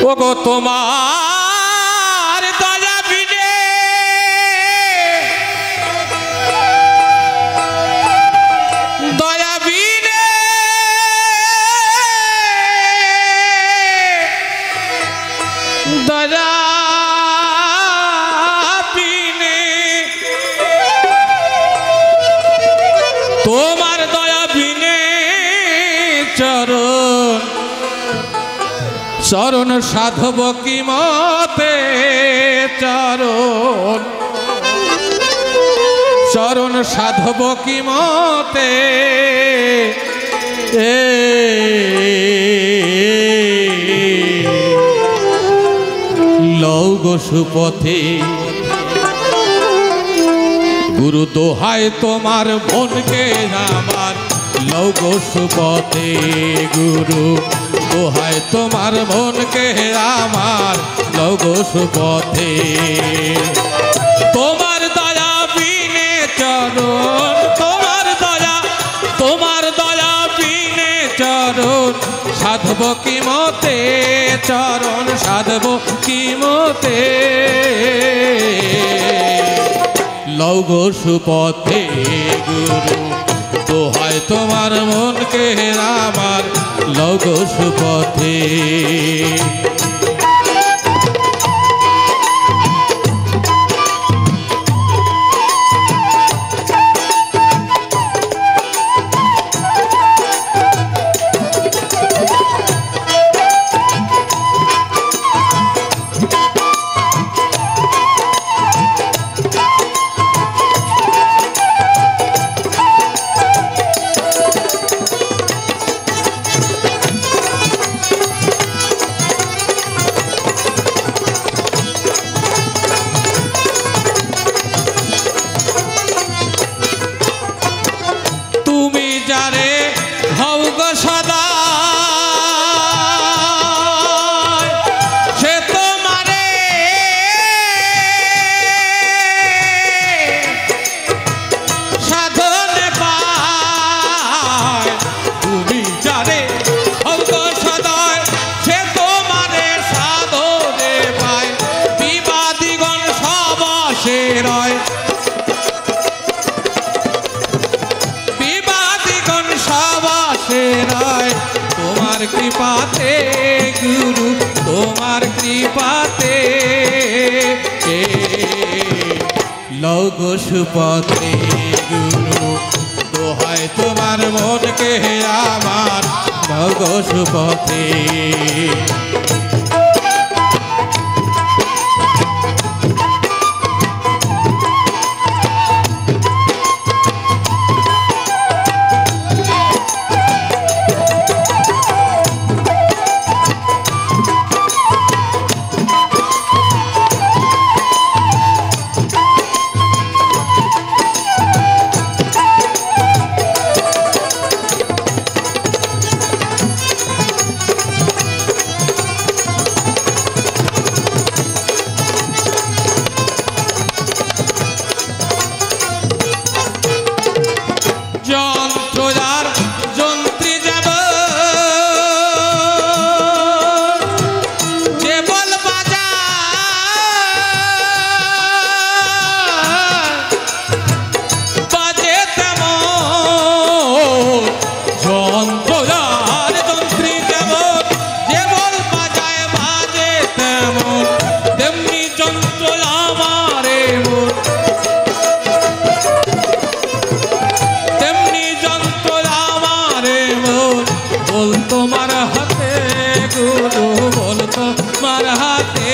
ওগো তোমার দয়া বিনে দয়া বিনে দয়া বিনে তোমার দয়া বিনে চরণ চরণ সাধব কি মতে চরণ চরণ সাধব কি মতে লও গো সুপথে গুরু দোহায় তোমার মনকে আমার লও গো সুপথে গুরু দোহায় তোমার মনকে আমার লও গো সুপথে তোমার দয়া বিনে চরণ তোমার দয়া বিনে চরণ সাধব কি মতে চরণ সাধব কি মতে লও গো সুপথে গুরু দোহায় তোমার মনকে আমার লও গো সুপথে যারে হও গো সদা সে তোমারে সাধনে পায় তুমি যারে হও গো সদা সে তোমারে সাধনে পায় বিবাদীগণ সব সে রয় তোমার কৃপাতে গুরু তোমার কৃপাতে লও গো সুপথে গুরু দোহায় তোমার মনকে আমার লও গো সুপথে তোমার হাতে গুরু বল তোমার হাতে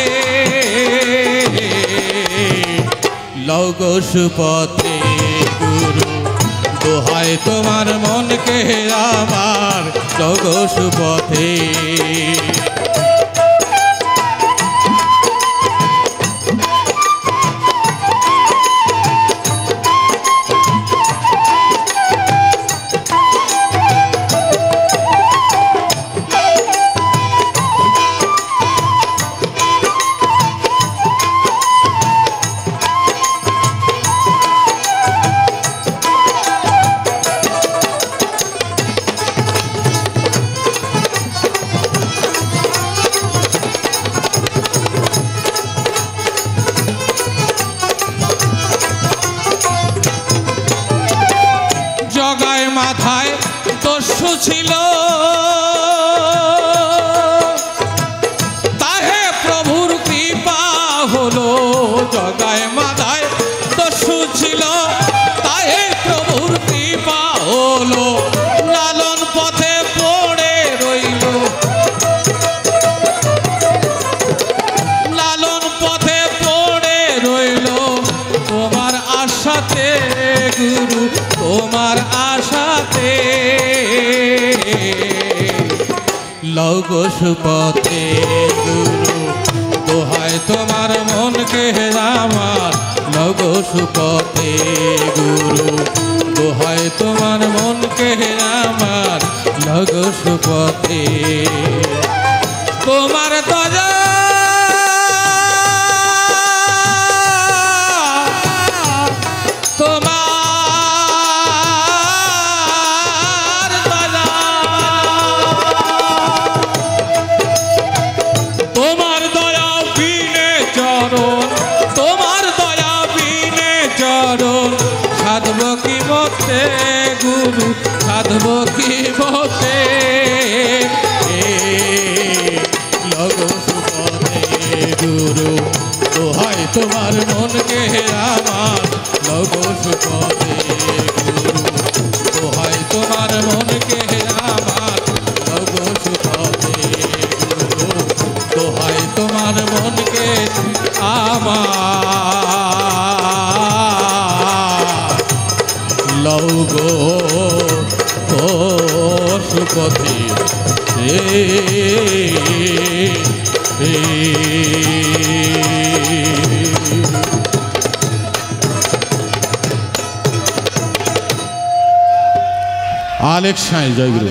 লও গো সুপথে গুরু দোহায় তোমার মনকে আমার লও গো সুপথে ছিল তাহে প্রভুর কৃপা হলো, জগায় মাদায় দস্যু ছিল তাহে প্রভুর কৃপা হলো, লালন পথে পড়ে রইল, লালন পথে পড়ে রইল তোমার আশাতে গুরু, তোমার আশাতে। লও গো সুপথে গুরু, দোহাই তোমার মনকে আমার, লও গো সুপথে গুরু, দোহাই তোমার মনকে আমার, লও গো সুপথে। তোমার দয়া সাধব কি মতে গুরু, সাধব কি মতে। লগো সুপথে গুরু, দোহাই তোমার মনকে আমার, লগো সুপথে গুরু, দোহাই তোমার মনকে আমার, লগো সুপথে গুরু, দোহাই তোমার মনকে আমার, লও গো সুপথে। আলেক সাঁই, জয় গুরু।